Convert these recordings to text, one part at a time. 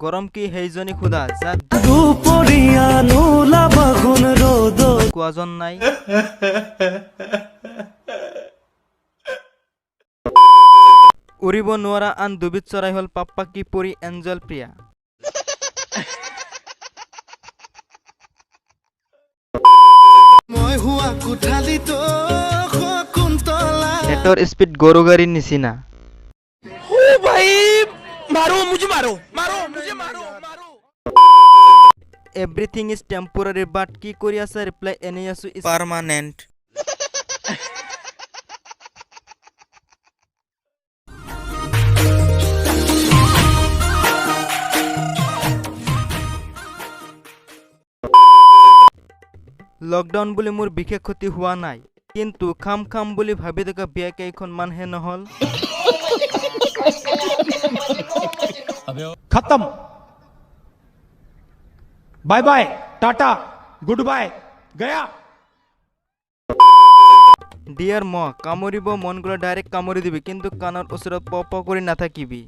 গৰম কি সেইজনী খুদা যাক কোৱাজন নাই। উৰিব নোৱাৰা আন দুবিধ চৰাই হল পাপ্পা কি পৰি এঞ্জেল প্ৰিয়া। নেটৰ স্পীড গৰু গাড়ীৰ নিচিনা। এভৰিথিং ইজ টেম্পৰাৰী বাট কি কৰি আছে ৰিপ্লাই এনেই আছো ইজ পাৰ্মানেণ্ট। লকডাউন বুলি মোৰ বিশেষ ক্ষতি হোৱা নাই, কিন্তু খাম খাম বুলি ভাবি থকা বিয়া কেইখনমানহে নহল। खत्म bye bye tata goodbye गया। ডিয়াৰ মহ কামুৰিব মন গ'লে ডাইৰেক্ট কামুৰি দিবি, কিন্তু কাণৰ ওচৰত প প কৰি নাথাকিবি।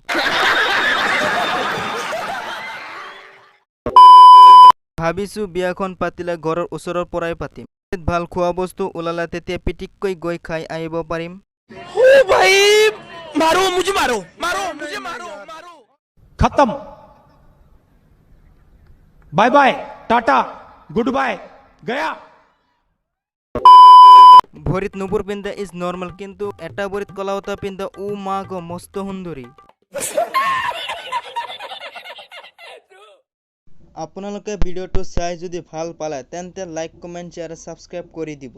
ভাবিছো বিয়াখন পাতিলে ঘৰৰ ওচৰৰ পৰাই পাতিম। ভাল খোৱা বস্তু ওলালে তেতিয়া পিটিককৈ গৈ খাই আহিব পাৰিম। खत्म bye bye tata goodbye गया। ভৰিত নুপুৰ পিন্ধা ইজ নৰ্মেল, কিন্তু এটা ভৰিত কলাওতা পিন্ধা ও মা গো মস্ত সুন্দৰী। আপোনালোকে ভিডিঅ'টো চাই যদি ভাল পালে তেন্তে লাইক কমেণ্ট শ্বেয়াৰ ছাবস্ক্ৰাইব কৰি দিব।